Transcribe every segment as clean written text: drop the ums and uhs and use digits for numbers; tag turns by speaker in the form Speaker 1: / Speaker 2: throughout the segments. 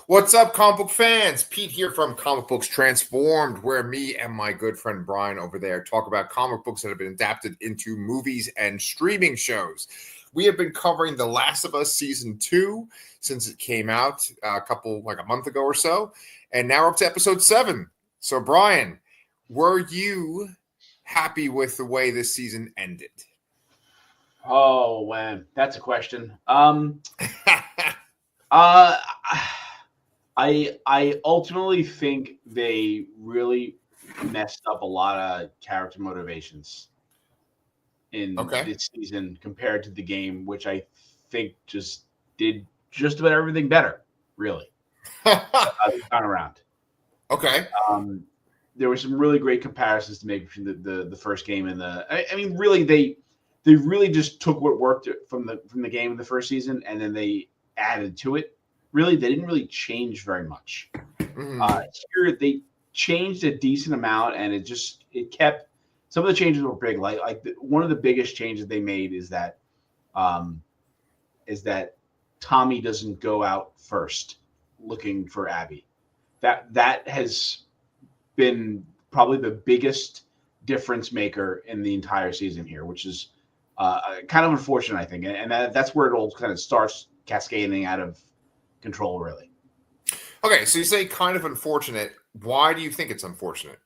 Speaker 1: What's up, comic book fans? Pete here from Comic Books Transformed, where me and my good friend Brian over there talk about comic books that have been adapted into movies and streaming shows. We have been covering The Last of Us Season 2 since it came out a month ago or so, and now we're up to Episode 7. So, Brian, were you happy with the way this season ended?
Speaker 2: Oh, man, that's a question. I ultimately think they really messed up a lot of character motivations in this season compared to the game, which I think just did just about everything better, really. This time around.
Speaker 1: Okay.
Speaker 2: There were some really great comparisons to make between the first game and really they really just took what worked from the game in the first season and then they added to it. Really, they didn't really change very much.
Speaker 1: Mm-hmm.
Speaker 2: Here, they changed a decent amount, and it kept some of the changes were big. One of the biggest changes they made is that Tommy doesn't go out first looking for Abby. That has been probably the biggest difference maker in the entire season here, which is kind of unfortunate, I think, and that's where it all kind of starts cascading out of control, really.
Speaker 1: Okay, so you say kind of unfortunate. Why do you think it's unfortunate?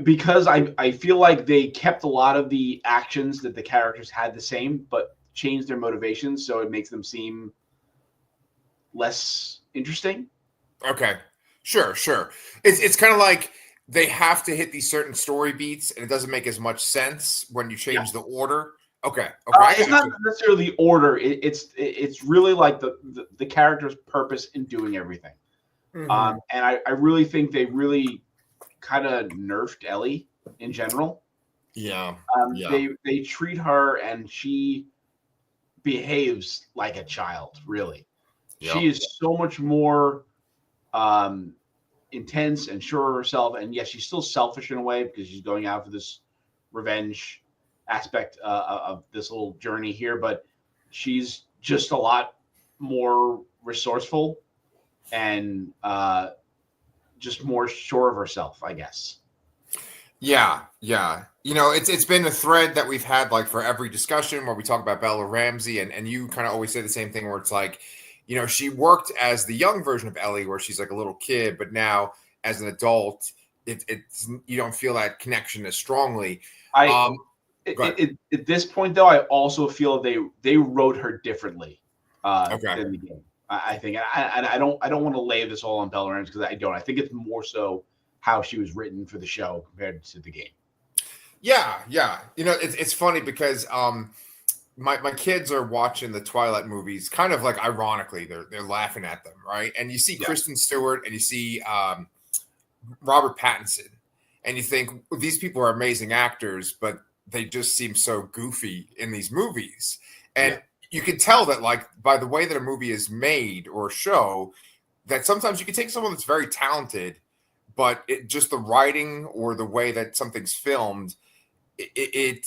Speaker 2: Because I feel like they kept a lot of the actions that the characters had the same, but changed their motivations, so it makes them seem less interesting.
Speaker 1: Okay, sure. It's kind of like they have to hit these certain story beats, and it doesn't make as much sense when you change the order. Okay.
Speaker 2: It's not necessarily the order. It's really like the character's purpose in doing everything.
Speaker 1: Mm-hmm.
Speaker 2: And I really think they really kind of nerfed Ellie in general.
Speaker 1: Yeah.
Speaker 2: They treat her and she behaves like a child, really. Yep. She is so much more intense and sure of herself. And yes, she's still selfish in a way because she's going out for this revenge aspect of this little journey here, but she's just a lot more resourceful and just more sure of herself, I guess.
Speaker 1: Yeah. You know, it's been a thread that we've had like for every discussion where we talk about Bella Ramsey, and you kind of always say the same thing where it's like, you know, she worked as the young version of Ellie where she's like a little kid, but now as an adult, it's you don't feel that connection as strongly.
Speaker 2: At this point, though, I also feel they wrote her differently than the game. I think I don't want to lay this all on Bella Ramsey because I don't. I think it's more so how she was written for the show compared to the game.
Speaker 1: Yeah. You know, it's funny because my kids are watching the Twilight movies, kind of like ironically, they're laughing at them, right? And you see Kristen Stewart and you see Robert Pattinson, and you think these people are amazing actors, but they just seem so goofy in these movies. And you can tell that, like, by the way that a movie is made or a show, that sometimes you can take someone that's very talented, but just the writing or the way that something's filmed, it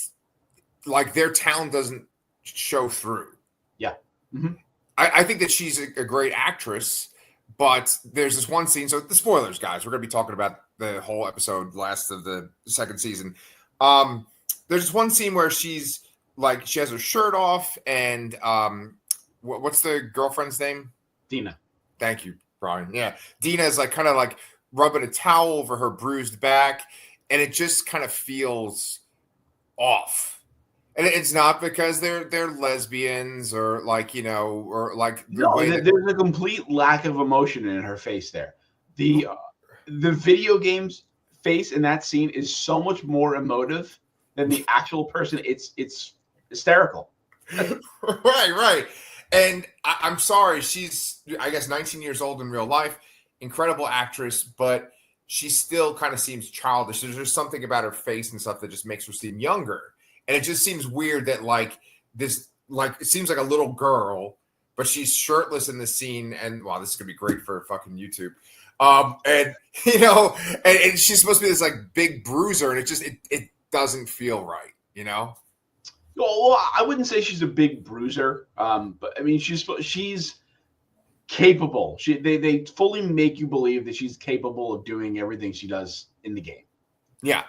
Speaker 1: like their talent doesn't show through.
Speaker 2: Yeah. Mm-hmm.
Speaker 1: I think that she's a great actress, but there's this one scene. So the spoilers, guys, we're going to be talking about the whole episode, last of the second season. There's this one scene where she's like, she has her shirt off, and what's the girlfriend's name?
Speaker 2: Dina.
Speaker 1: Thank you, Brian. Yeah, Dina is like kind of like rubbing a towel over her bruised back, and it just kind of feels off. And it's not because they're lesbians or like, you know, or like
Speaker 2: there's a complete lack of emotion in her face there. The video game's face in that scene is so much more emotive than the actual person. It's hysterical.
Speaker 1: Right. And I'm sorry, she's, I guess, 19 years old in real life, incredible actress, but she still kind of seems childish. There's just something about her face and stuff that just makes her seem younger. And it just seems weird that like this, like it seems like a little girl, but she's shirtless in the scene. And wow, this is gonna be great for fucking YouTube. And you know, and she's supposed to be this like big bruiser, and it doesn't feel right, you know.
Speaker 2: Well, I wouldn't say she's a big bruiser, but I mean she's capable. They fully make you believe that she's capable of doing everything she does in the game.
Speaker 1: Yeah.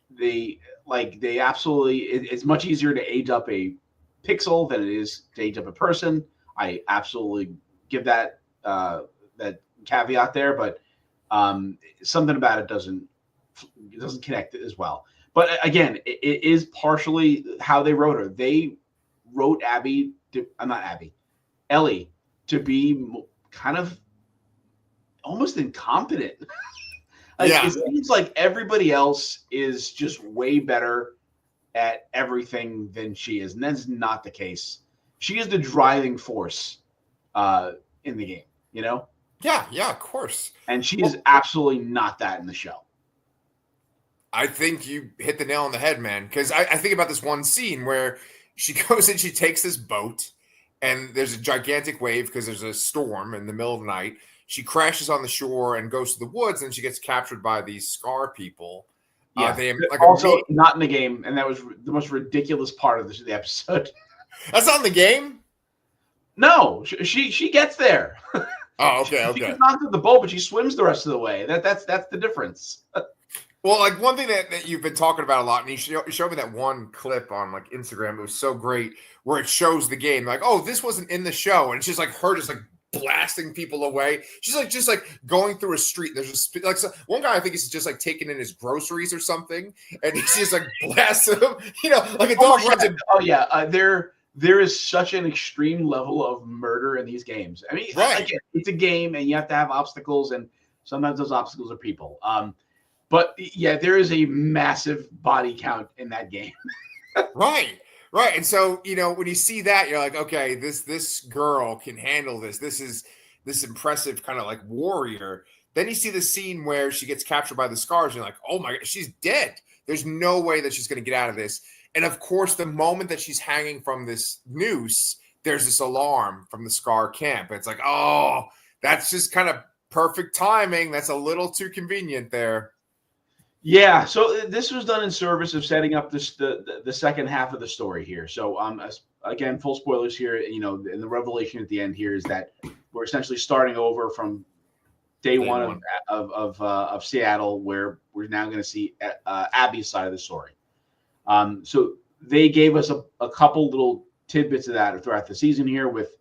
Speaker 2: They absolutely. It's much easier to age up a pixel than it is to age up a person. I absolutely give that that caveat there, but something about it doesn't connect as well. But again, it is partially how they wrote her. They wrote Ellie to be kind of almost incompetent. It seems like everybody else is just way better at everything than she is, and that's not the case. She is the driving force in the game, you know?
Speaker 1: Yeah, of course.
Speaker 2: And she is absolutely not that in the show.
Speaker 1: I think you hit the nail on the head, man, because I think about this one scene where she goes and she takes this boat, and there's a gigantic wave because there's a storm in the middle of the night. She crashes on the shore and goes to the woods, and she gets captured by these Scar people.
Speaker 2: Yeah,
Speaker 1: they like
Speaker 2: also not in the game, and that was the most ridiculous part of the episode.
Speaker 1: That's not in the game?
Speaker 2: No, she gets there.
Speaker 1: Oh, okay.
Speaker 2: She gets knocked off the boat, but she swims the rest of the way. That's the difference.
Speaker 1: Well, like one thing that you've been talking about a lot, and you showed me that one clip on like Instagram. It was so great where it shows the game. Like, oh, this wasn't in the show, and it's just like her just like blasting people away. She's like just like going through a street. There's just like one guy I think is just like taking in his groceries or something, and he's just like blasting him. You know, like a dog runs.
Speaker 2: There is such an extreme level of murder in these games. I mean, again, it's a game, and you have to have obstacles, and sometimes those obstacles are people. But yeah, there is a massive body count in that game.
Speaker 1: Right. And so, you know, when you see that, you're like, okay, this girl can handle this. This is this impressive kind of like warrior. Then you see the scene where she gets captured by the Scars. And you're like, oh my God, she's dead. There's no way that she's going to get out of this. And of course, the moment that she's hanging from this noose, there's this alarm from the Scar camp. It's like, oh, that's just kind of perfect timing. That's a little too convenient there.
Speaker 2: Yeah, so this was done in service of setting up the second half of the story here. So again, full spoilers here. You know, and the revelation at the end here is that we're essentially starting over from day one of Seattle, where we're now going to see Abby's side of the story. So they gave us a couple little tidbits of that throughout the season here, with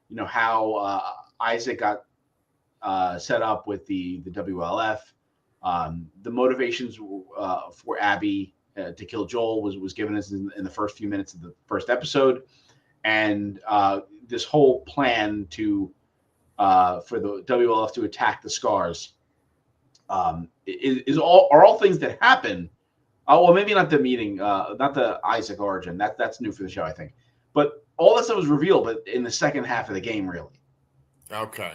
Speaker 2: you know how Isaac got set up with the WLF. The motivations for Abby to kill Joel was given us in the first few minutes of the first episode, and this whole plan to for the WLF to attack the Scars are all things that happen. Well, maybe not the meeting, not the Isaac origin. That's new for the show, I think. But all that stuff was revealed, but in the second half of the game, really.
Speaker 1: Okay.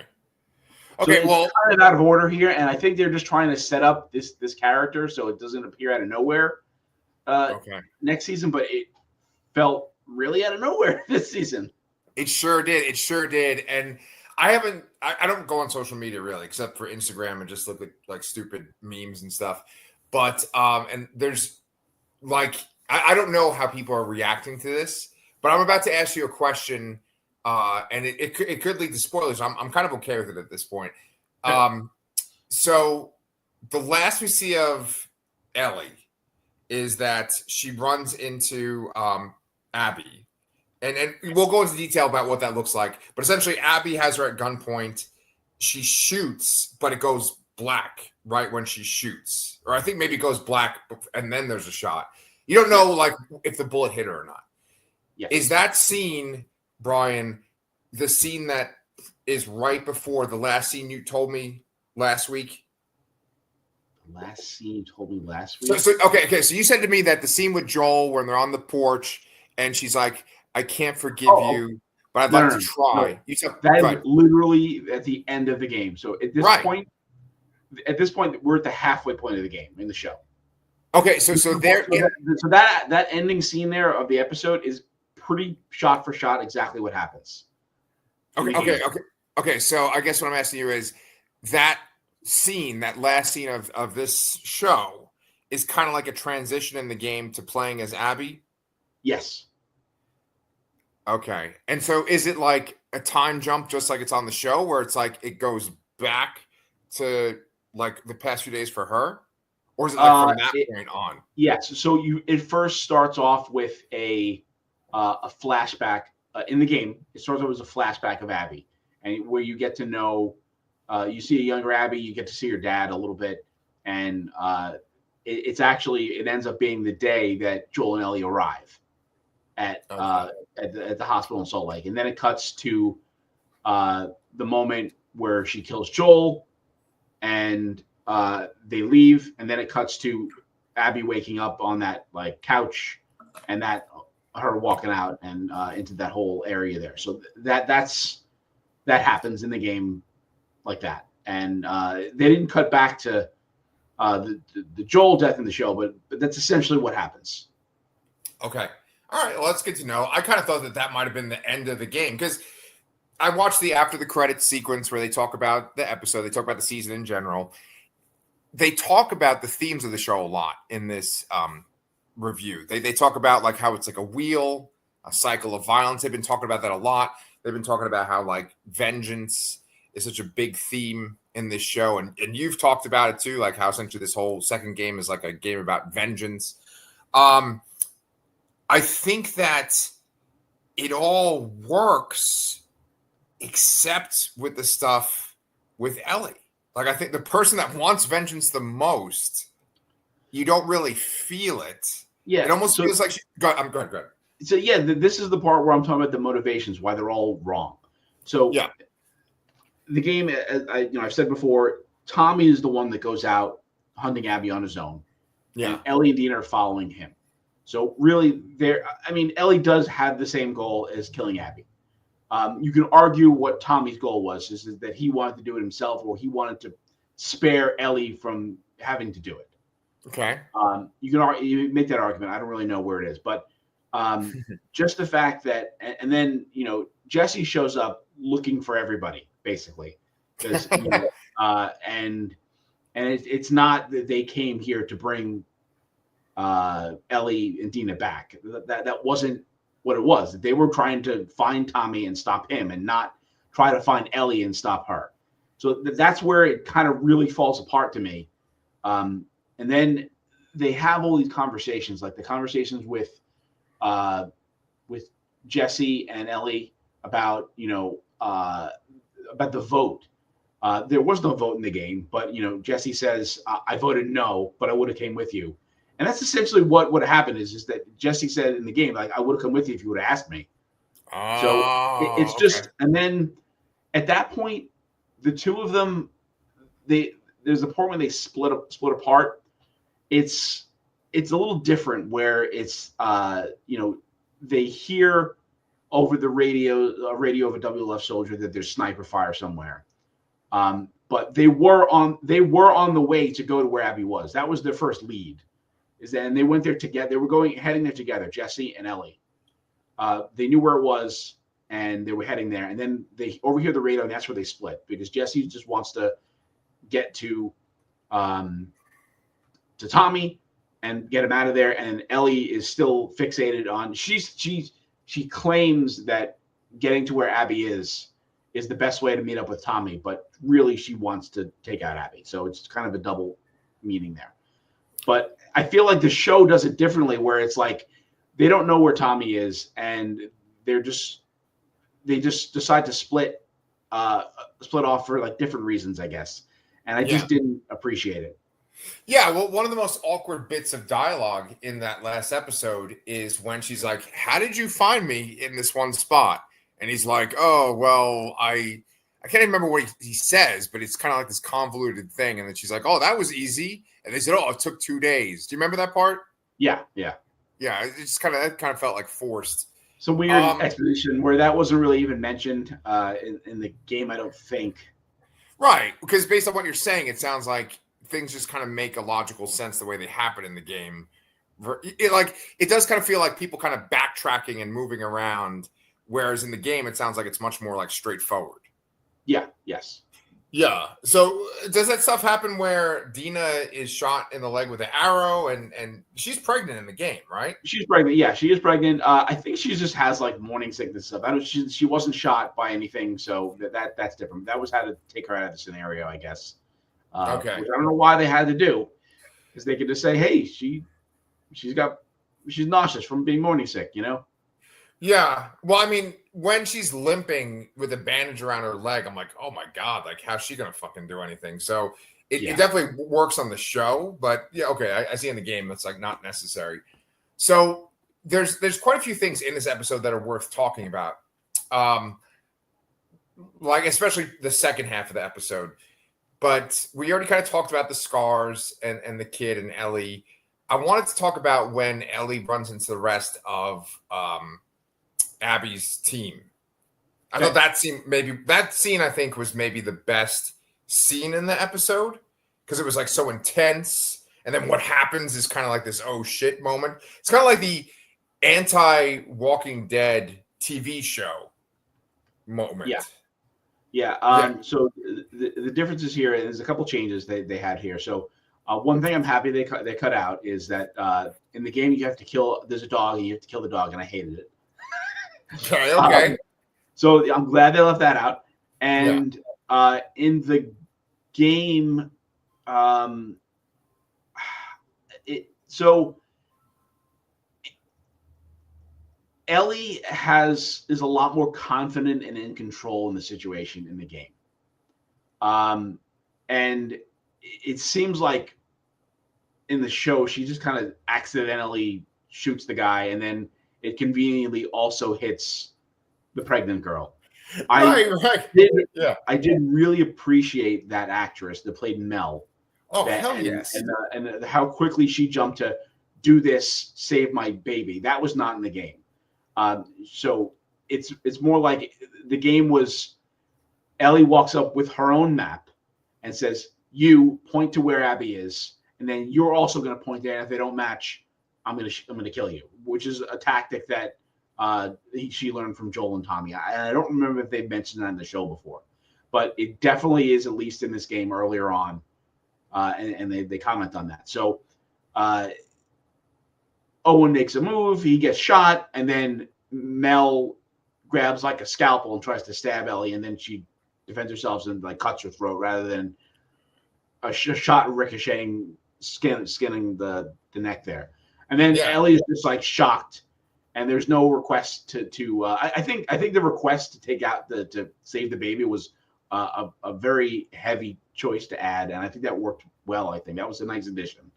Speaker 2: Okay, so well, kind of out of order here, and I think they're just trying to set up this character so it doesn't appear out of nowhere next season, but it felt really out of nowhere this season.
Speaker 1: It sure did. And I don't go on social media really, except for Instagram, and just look at like stupid memes and stuff. But and there's like I don't know how people are reacting to this, but I'm about to ask you a question. And it could lead to spoilers. I'm kind of okay with it at this point. So the last we see of Ellie is that she runs into Abby. And we'll go into detail about what that looks like. But essentially, Abby has her at gunpoint. She shoots, but it goes black right when she shoots. Or I think maybe it goes black, and then there's a shot. You don't know like if the bullet hit her or not.
Speaker 2: Yes.
Speaker 1: Is that scene... Brian, the scene that is right before the last scene you told me last week?
Speaker 2: Last scene you told me last week?
Speaker 1: Okay. So you said to me that the scene with Joel when they're on the porch and she's like, I can't forgive you, but I'd like to try.
Speaker 2: No. You said that is literally at the end of the game. So at this point, we're at the halfway point of the game in the show. Okay, so
Speaker 1: that
Speaker 2: ending scene there of the episode is pretty shot for shot exactly what happens.
Speaker 1: Okay. So I guess what I'm asking you is that scene, that last scene of this show, is kind of like a transition in the game to playing as Abby.
Speaker 2: Yes.
Speaker 1: Okay. And so is it like a time jump just like it's on the show where it's like it goes back to like the past few days for her? Or is it like from that point on?
Speaker 2: Yes. So it first starts off with a flashback in the game. It starts off as a flashback of Abby, and where you get to know, you see a younger Abby, you get to see her dad a little bit, and it's actually it ends up being the day that Joel and Ellie arrive at
Speaker 1: Okay.
Speaker 2: at the hospital in Salt Lake, and then it cuts to the moment where she kills Joel, and they leave, and then it cuts to Abby waking up on that like couch, and that her walking out and into that whole area there. So that happens in the game like that, and they didn't cut back to the Joel death in the show, but that's essentially what happens.
Speaker 1: Okay. All right. Well, that's good to know. I kind of thought that that might have been the end of the game because I watched the after the credits sequence where they talk about the episode, they talk about the season in general. They talk about the themes of the show a lot in this review. They talk about like how it's like a wheel, a cycle of violence. They've been talking about that a lot. They've been talking about how like vengeance is such a big theme in this show. And you've talked about it too, like how essentially this whole second game is like a game about vengeance. I think that it all works except with the stuff with Ellie. Like, I think the person that wants vengeance the most, you don't really feel it.
Speaker 2: Yeah.
Speaker 1: It almost feels like go ahead.
Speaker 2: So yeah, this is the part where I'm talking about the motivations, why they're all wrong. So
Speaker 1: yeah,
Speaker 2: the game, I've said before, Tommy is the one that goes out hunting Abby on his own.
Speaker 1: Yeah.
Speaker 2: And Ellie and Dina are following him. So really, Ellie does have the same goal as killing Abby. You can argue what Tommy's goal was, is that he wanted to do it himself, or he wanted to spare Ellie from having to do it.
Speaker 1: Okay.
Speaker 2: You make that argument. I don't really know where it is, but just the fact that, and then Jesse shows up looking for everybody, basically, because and it's not that they came here to bring Ellie and Dina back. That wasn't what it was. They were trying to find Tommy and stop him, and not try to find Ellie and stop her. So that's where it kind of really falls apart to me. And then they have all these conversations, like the conversations with Jesse and Ellie about about the vote. There was no vote in the game, but Jesse says, I voted no, but I would have came with you. And that's essentially what happened is that Jesse said in the game, like, I would have come with you if you would have asked me. It's just, okay. And then at that point, the two of them, there's a point when they split apart. It's a little different where it's, they hear over the radio of a WLF soldier that there's sniper fire somewhere. But they were on the way to go to where Abby was. That was their first lead. And they went there together. They were heading there together, Jesse and Ellie. They knew where it was, and they were heading there. And then they overhear the radio, and that's where they split, because Jesse just wants to get to Tommy and get him out of there. And Ellie is still fixated on she claims that getting to where Abby is the best way to meet up with Tommy, but really she wants to take out Abby. So it's kind of a double meaning there. But I feel like the show does it differently, where it's like they don't know where Tommy is, and they just decide to split off for like different reasons, I guess. And I just didn't appreciate it.
Speaker 1: Yeah, well, one of the most awkward bits of dialogue in that last episode is when she's like, "How did you find me in this one spot?" And he's like, "Oh, well, I can't even remember what he says, but it's kind of like this convoluted thing." And then she's like, "Oh, that was easy." And they said, "Oh, it took 2 days." Do you remember that part?
Speaker 2: Yeah.
Speaker 1: It just kind of felt like forced.
Speaker 2: Some weird exposition where that wasn't really even mentioned in the game, I don't think.
Speaker 1: Right, because based on what you're saying, it sounds like things just kind of make a logical sense the way they happen in the game. It does kind of feel like people kind of backtracking and moving around, whereas in the game, it sounds like it's much more like straightforward.
Speaker 2: Yeah. Yes.
Speaker 1: Yeah. So does that stuff happen where Dina is shot in the leg with an arrow and she's pregnant in the game, right?
Speaker 2: She's pregnant. Yeah, she is pregnant. I think she just has like morning sickness stuff. I don't. She wasn't shot by anything, so that's different. That was how to take her out of the scenario, I guess.
Speaker 1: Okay.
Speaker 2: Which I don't know why they had to do, because they could just say, "Hey, she's nauseous from being morning sick," you know.
Speaker 1: Yeah. Well, I mean, when she's limping with a bandage around her leg, I'm like, oh my God, like how's she gonna fucking do anything? So it definitely works on the show, but yeah, okay, I see in the game that's like not necessary. So there's quite a few things in this episode that are worth talking about. Like especially the second half of the episode. But we already kind of talked about the scars and the kid and Ellie. I wanted to talk about when Ellie runs into the rest of Abby's team. I thought that scene I think was maybe the best scene in the episode because it was like so intense. And then what happens is kind of like this oh shit moment. It's kind of like the anti-Walking Dead TV show moment.
Speaker 2: Yeah. Yeah. So the differences here, there's a couple changes they had here. So one thing I'm happy they cut out is that in the game you have to kill. There's a dog and you have to kill the dog, and I hated it.
Speaker 1: Okay.
Speaker 2: So I'm glad they left that out. And in the game, Ellie is a lot more confident and in control in the situation in the game. And it seems like in the show, she just kind of accidentally shoots the guy, and then it conveniently also hits the pregnant girl. I did really appreciate that actress that played Mel.
Speaker 1: Oh, hell yes.
Speaker 2: And how quickly she jumped to do this, save my baby. That was not in the game. So it's more like the game was Ellie walks up with her own map and says, you point to where Abby is, and then you're also going to point there. And if they don't match, I'm going to kill you, which is a tactic that she learned from Joel and Tommy. I don't remember if they've mentioned that in the show before, but it definitely is, at least in this game earlier on. And they comment on that. So Owen makes a move, he gets shot, and then Mel grabs like a scalpel and tries to stab Ellie, and then she defends herself and like cuts her throat rather than a shot ricocheting, skinning the neck there. And then Ellie is just like shocked, and there's no request to I think the request to take out to save the baby was a very heavy choice to add, and I think that worked well. I think that was a nice addition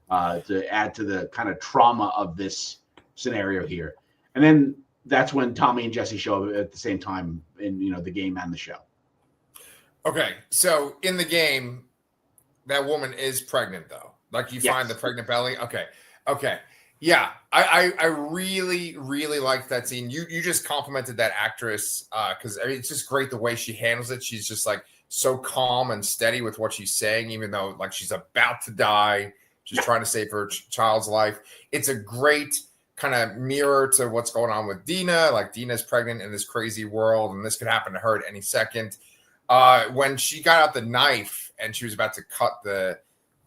Speaker 2: to add to the kind of trauma of this scenario here. And then that's when Tommy and Jesse show up at the same time in the game and the show.
Speaker 1: Okay, so in the game, that woman is pregnant though. Like you find the pregnant belly. Okay. Yeah, I really, really liked that scene. You just complimented that actress because it's just great the way she handles it. She's just like so calm and steady with what she's saying, even though like she's about to die. She's trying to save her child's life. It's a great kind of mirror to what's going on with Dina. Like Dina's pregnant in this crazy world, and this could happen to her at any second. When she got out the knife and she was about to cut the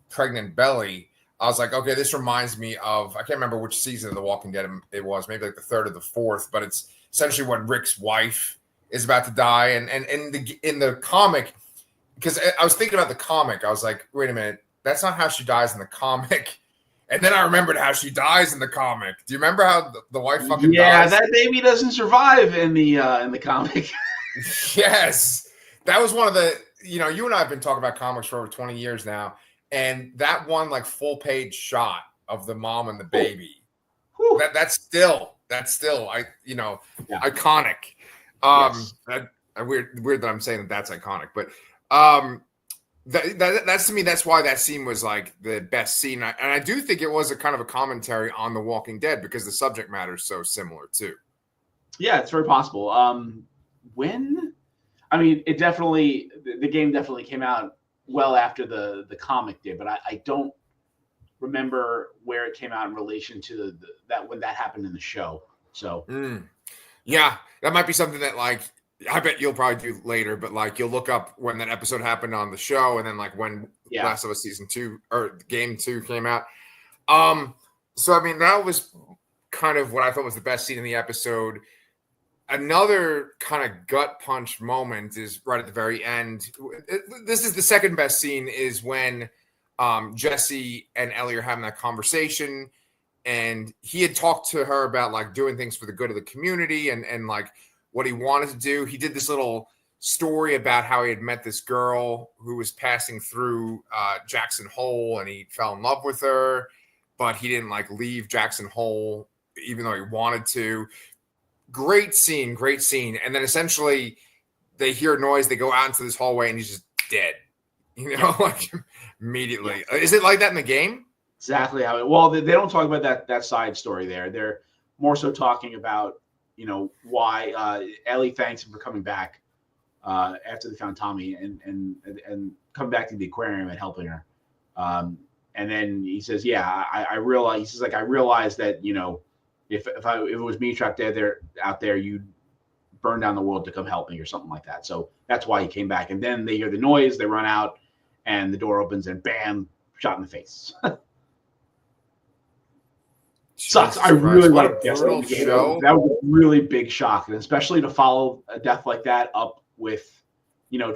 Speaker 1: pregnant belly, I was like, okay, this reminds me of, I can't remember which season of The Walking Dead it was, maybe like the third or the fourth, but it's essentially when Rick's wife is about to die. And in the comic, because I was thinking about the comic, I was like, wait a minute, that's not how she dies in the comic. And then I remembered how she dies in the comic. Do you remember how the wife fucking dies?
Speaker 2: Yeah, that baby doesn't survive in the comic.
Speaker 1: Yes. That was one of the, you and I have been talking about comics for over 20 years now. And that one like full page shot of the mom and the baby, that's still iconic.
Speaker 2: Yes.
Speaker 1: Weird that I'm saying that's iconic, but that's to me, that's why that scene was like the best scene. And I do think it was a kind of a commentary on The Walking Dead because the subject matter is so similar too.
Speaker 2: Yeah, it's very possible. It definitely, the game definitely came out well after the comic did, but I don't remember where it came out in relation to that when that happened in the show. So
Speaker 1: yeah, that might be something that like I bet you'll probably do later, but like you'll look up when that episode happened on the show, and then like when
Speaker 2: Yeah.
Speaker 1: Last of Us season 2 or game 2 came out. So I mean that was kind of what I thought was the best scene in the episode. Another kind of gut punch moment is right at the very end. This is the second best scene is when Jesse and Ellie are having that conversation, and he had talked to her about like doing things for the good of the community and like what he wanted to do. He did this little story about how he had met this girl who was passing through Jackson Hole, and he fell in love with her, but he didn't like leave Jackson Hole even though he wanted to. Great scene. And then essentially they hear a noise, they go out into this hallway, and he's just dead. Like immediately. Yeah. Is it like that in the game?
Speaker 2: Exactly how it. Well, they don't talk about that side story there. They're more so talking about why Ellie thanks him for coming back after they found Tommy and coming back to the aquarium and helping her. And then he says, "Yeah, I realize." He says, "Like I realized that if it was me trapped out there, you'd burn down the world to come help me or something like that." So that's why he came back. And then they hear the noise, they run out, and the door opens, and bam, shot in the face. Sucks. I really like that show. That was a really big shock, and especially to follow a death like that up with,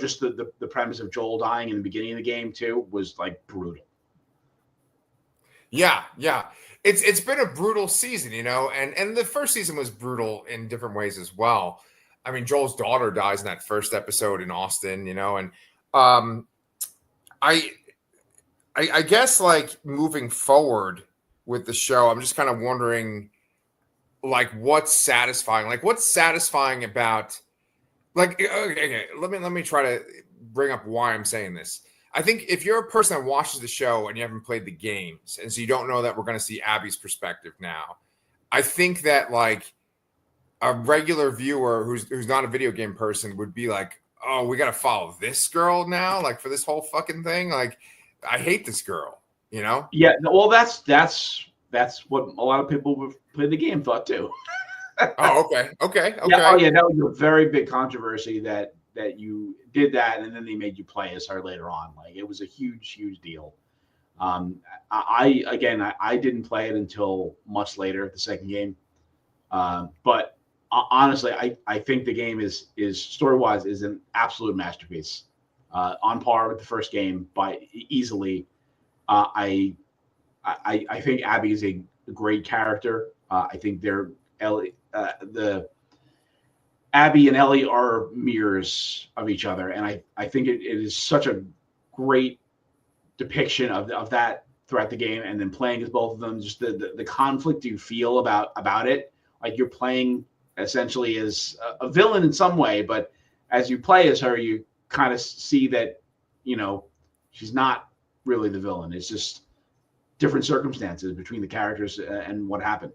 Speaker 2: just the premise of Joel dying in the beginning of the game too was like brutal.
Speaker 1: Yeah. It's been a brutal season, and the first season was brutal in different ways as well. I mean, Joel's daughter dies in that first episode in Austin, and I guess like moving forward with the show, I'm just kind of wondering like what's satisfying about like okay, let me try to bring up why I'm saying this. I think if you're a person that watches the show and you haven't played the games, and so you don't know that we're going to see Abby's perspective now, I think that like a regular viewer who's not a video game person would be like, oh, we got to follow this girl now, like for this whole fucking thing. Like, I hate this girl,
Speaker 2: Yeah, well, that's what a lot of people who played the game thought too.
Speaker 1: Oh, okay.
Speaker 2: Yeah, that was a very big controversy that you did that, and then they made you play as her later on. Like it was a huge deal. I didn't play it until much later, the second game. But honestly, I think the game is story-wise is an absolute masterpiece, on par with the first game by easily. I think Abby is a great character. I think Abby and Ellie are mirrors of each other, and I think it is such a great depiction of that throughout the game, and then playing as both of them, just the conflict you feel about it, like you're playing essentially as a villain in some way, but as you play as her, you kind of see that she's not really the villain. It's just different circumstances between the characters and what happened.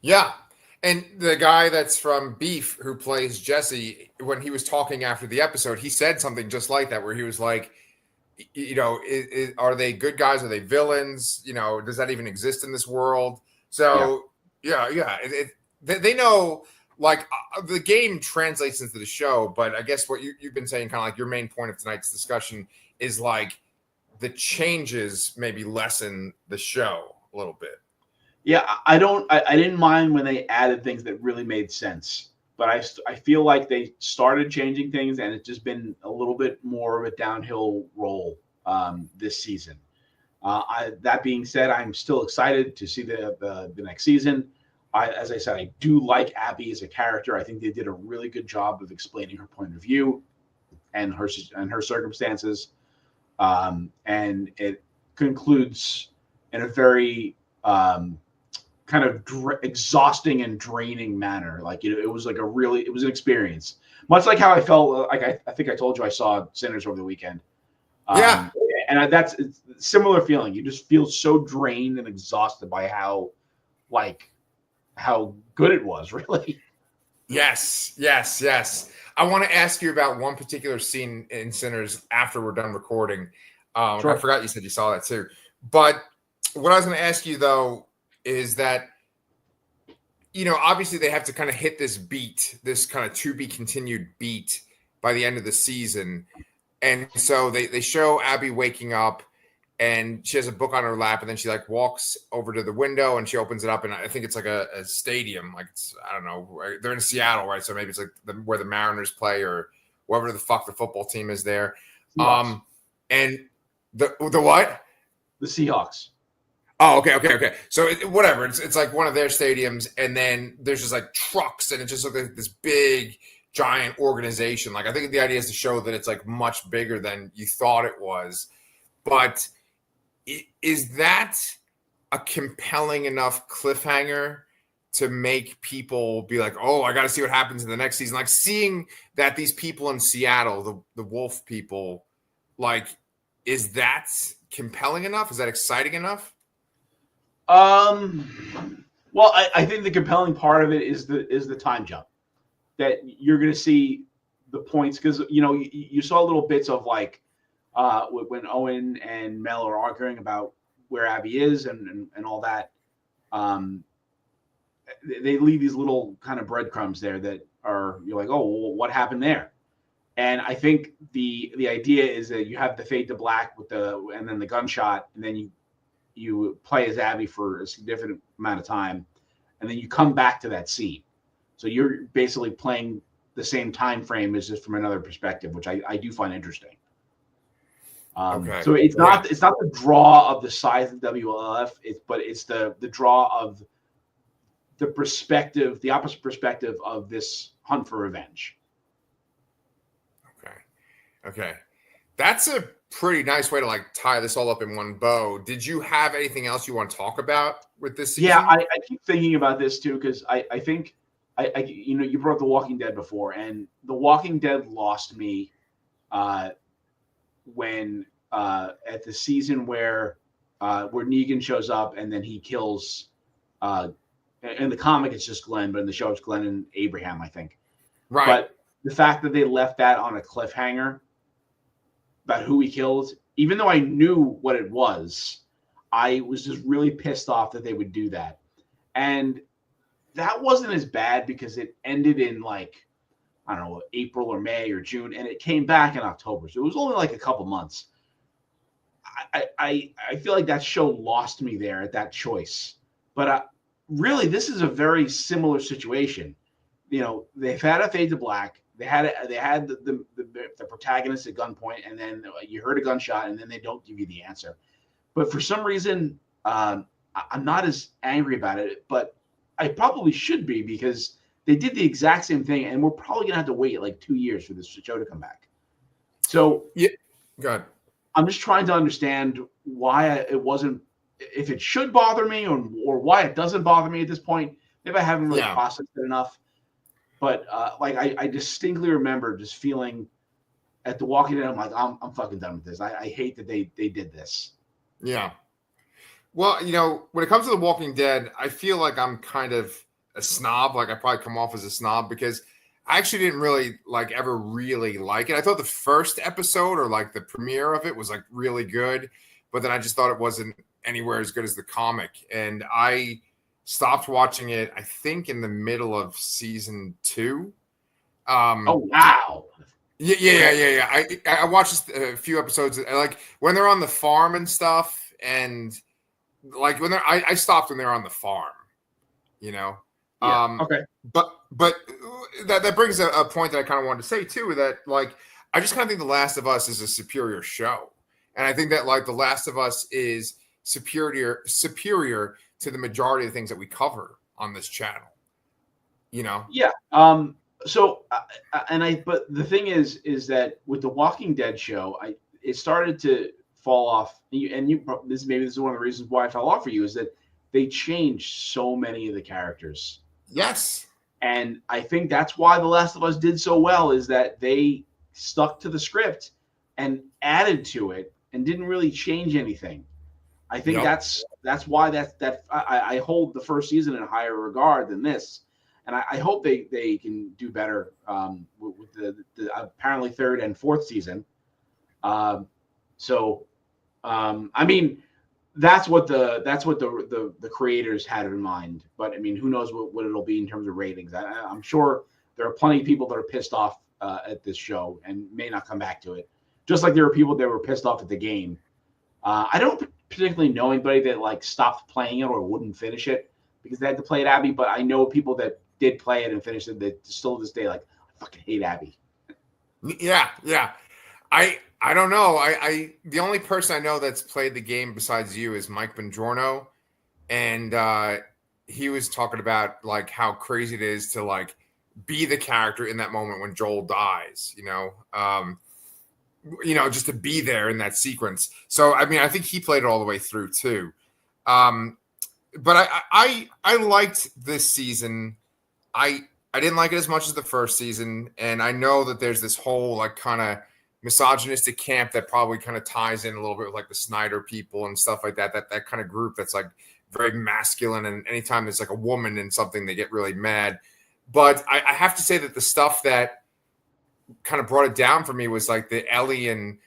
Speaker 1: Yeah. And the guy that's from Beef who plays Jesse, when he was talking after the episode, he said something just like that, where he was like, are they good guys? Are they villains? Does that even exist in this world? So yeah. They know, like the game translates into the show, but I guess what you've been saying, kind of like your main point of tonight's discussion, is like the changes maybe lessen the show a little bit.
Speaker 2: Yeah, I didn't mind when they added things that really made sense, but I feel like they started changing things, and it's just been a little bit more of a downhill roll this season. That being said, I'm still excited to see the next season. As I said, I do like Abby as a character. I think they did a really good job of explaining her point of view and her circumstances, and it concludes in a very kind of exhausting and draining manner. Like it was like it was an experience, much like how I felt. Like I think I told you I saw Sinners over the weekend.
Speaker 1: Yeah,
Speaker 2: and that's a similar feeling. You just feel so drained and exhausted by how good it was, really.
Speaker 1: Yes. I want to ask you about one particular scene in Sinners after we're done recording. Sure. I forgot you said you saw that too. But what I was going to ask you though is that obviously they have to kind of hit this beat, this kind of to be continued beat by the end of the season. And so they show Abby waking up and she has a book on her lap, and then she like walks over to the window and she opens it up. And I think it's like a stadium. Like I don't know, they're in Seattle, right? So maybe it's like where the Mariners play or wherever the fuck the football team is there.
Speaker 2: Seahawks.
Speaker 1: And the what?
Speaker 2: The Seahawks.
Speaker 1: Oh, okay. So whatever. It's like one of their stadiums, and then there's just like trucks, and it just looks like this big, giant organization. Like I think the idea is to show that it's like much bigger than you thought it was. But is that a compelling enough cliffhanger to make people be like, oh, I got to see what happens in the next season? Like seeing that these people in Seattle, the Wolf people, like, is that compelling enough? Is that exciting enough?
Speaker 2: Well, I think the compelling part of it is the time jump that you're going to see the points, because you saw little bits of like when Owen and Mel are arguing about where Abby is and all that. They leave these little kind of breadcrumbs there that you're like, oh, well, what happened there? And I think the idea is that you have the fade to black and then the gunshot, and then you play as Abby for a significant amount of time, and then you come back to that scene. So you're basically playing the same time frame as just from another perspective, which I do find interesting.
Speaker 1: Okay.
Speaker 2: So it's not the draw of the size of WLF, but it's the draw of the perspective, the opposite perspective of this hunt for revenge.
Speaker 1: Okay. That's a pretty nice way to like tie this all up in one bow. Did you have anything else you want to talk about with this season?
Speaker 2: Yeah, I keep thinking about this too, because I think you brought up The Walking Dead before, and The Walking Dead lost me when at the season where Negan shows up and then he kills. In the comic, it's just Glenn, but in the show, it's Glenn and Abraham, I think.
Speaker 1: Right.
Speaker 2: But the fact that they left that on a cliffhanger about who he killed, even though I knew what it was, I was just really pissed off that they would do that. And that wasn't as bad because it ended in like, I don't know, April or May or June, and it came back in October. So it was only like a couple months. I feel like that show lost me there at that choice. But really, this is a very similar situation. They've had a fade to black. They had the protagonist at gunpoint, and then you heard a gunshot, and then they don't give you the answer. But for some reason, I'm not as angry about it, but I probably should be, because they did the exact same thing, and we're probably gonna have to wait like 2 years for this show to come back. So
Speaker 1: yeah, go ahead.
Speaker 2: I'm just trying to understand why it wasn't, if it should bother me, or why it doesn't bother me at this point. Maybe I haven't really processed it enough. But I distinctly remember just feeling at The Walking Dead, I'm like, I'm fucking done with this. I hate that they did this.
Speaker 1: Yeah. Well, when it comes to The Walking Dead, I feel like I'm kind of a snob. Like I probably come off as a snob because I actually didn't really ever really like it. I thought the first episode or like the premiere of it was like really good, but then I just thought it wasn't anywhere as good as the comic. And I stopped watching it, I think, in the middle of season 2.
Speaker 2: Oh, wow.
Speaker 1: Yeah. I watched a few episodes, like when they're on the farm and stuff, and like when I stopped when they're on the farm,
Speaker 2: Yeah.
Speaker 1: Okay. But that brings a point that I kind of wanted to say too, that like I just kind of think The Last of Us is a superior show, and I think that like The Last of Us is superior to the majority of the things that we cover on this channel.
Speaker 2: Yeah. But the thing is that with the Walking Dead show, it started to fall off. This is one of the reasons why I fell off for you, is that they changed so many of the characters.
Speaker 1: Yes.
Speaker 2: And I think that's why The Last of Us did so well, is that they stuck to the script and added to it and didn't really change anything. I think that's why I hold the first season in higher regard than this. And I hope they can do better with the apparently third and fourth season. I mean, that's what the creators had in mind. But I mean, who knows what it'll be in terms of ratings? I'm sure there are plenty of people that are pissed off at this show and may not come back to it. Just like there were people that were pissed off at the game. I don't particularly know anybody that like stopped playing it or wouldn't finish it because they had to play it, Abby. But I know people that did play it and finished it that still to this day like I fucking hate Abby.
Speaker 1: Yeah. I don't know. I the only person I know that's played the game besides you is Mike Bongiorno, and he was talking about like how crazy it is to like be the character in that moment when Joel dies. Just to be there in that sequence. So I mean, I think he played it all the way through too. But I liked this season. I didn't like it as much as the first season, and I know that there's this whole like kind of misogynistic camp that probably kind of ties in a little bit with like the Snyder people and stuff like that. That kind of group that's like very masculine, and anytime there's like a woman in something, they get really mad. But I have to say that the stuff that kind of brought it down for me was like the Ellie and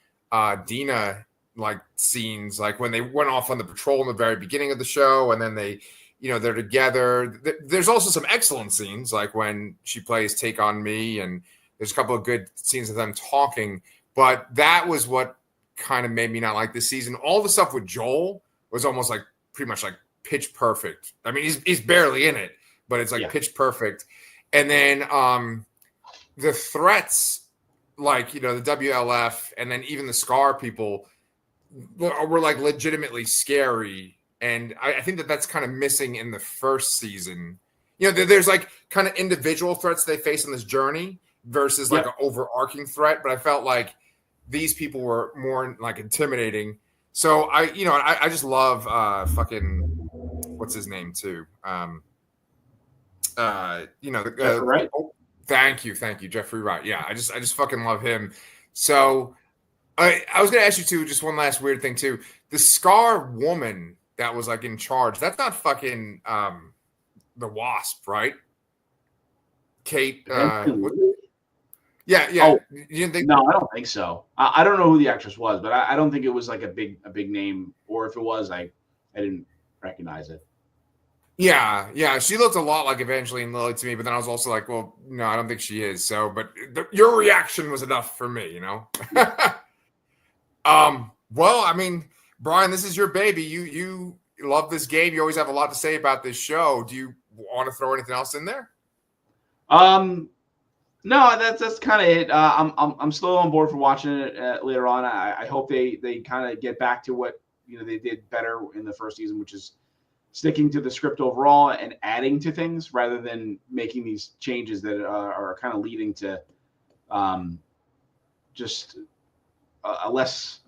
Speaker 1: Dina like scenes, like when they went off on the patrol in the very beginning of the show, and then they're together. There's also some excellent scenes, like when she plays Take on Me, and there's a couple of good scenes of them talking. But that was what kind of made me not like this season. All the stuff with Joel was almost like pretty much like pitch perfect. I mean, he's barely in it, but it's like pitch perfect. And then the threats, like, the WLF and then even the Scar people were like legitimately scary. And I think that's kind of missing in the first season. There's like kind of individual threats they face on this journey versus like an overarching threat. But I felt like these people were more like intimidating. So I just love fucking what's his name too.
Speaker 2: Right.
Speaker 1: Thank you, Jeffrey Wright. Yeah, I just fucking love him. So I was gonna ask you too, just one last weird thing too. The Scar woman that was like in charge, that's not fucking the Wasp, right? Kate. Yeah.
Speaker 2: Oh,
Speaker 1: you didn't think?
Speaker 2: No, I don't think so. I don't know who the actress was, but I don't think it was like a big name, or if it was, I didn't recognize it.
Speaker 1: Yeah. She looked a lot like Evangeline Lilly to me, but then I was also like, well, no, I don't think she is. So, but your reaction was enough for me, Well, I mean, Brian, this is your baby. You love this game. You always have a lot to say about this show. Do you want to throw anything else in there?
Speaker 2: No, that's kind of it. I'm still on board for watching it later on. I hope they kind of get back to what they did better in the first season, which is sticking to the script overall and adding to things rather than making these changes that are kind of leading to just a less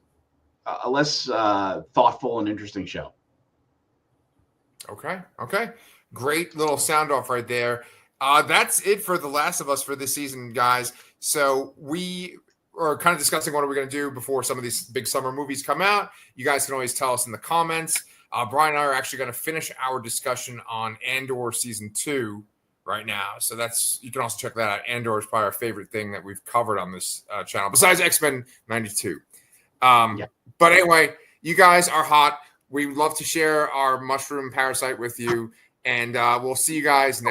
Speaker 2: thoughtful and interesting show.
Speaker 1: Okay. Great little sound off right there. That's it for The Last of Us for this season, guys. So we are kind of discussing what are we going to do before some of these big summer movies come out. You guys can always tell us in the comments. Brian and I are actually going to finish our discussion on Andor Season 2 right now. So you can also check that out. Andor is probably our favorite thing that we've covered on this channel, besides X-Men 92. But anyway, you guys are hot. We love to share our mushroom parasite with you. And we'll see you guys next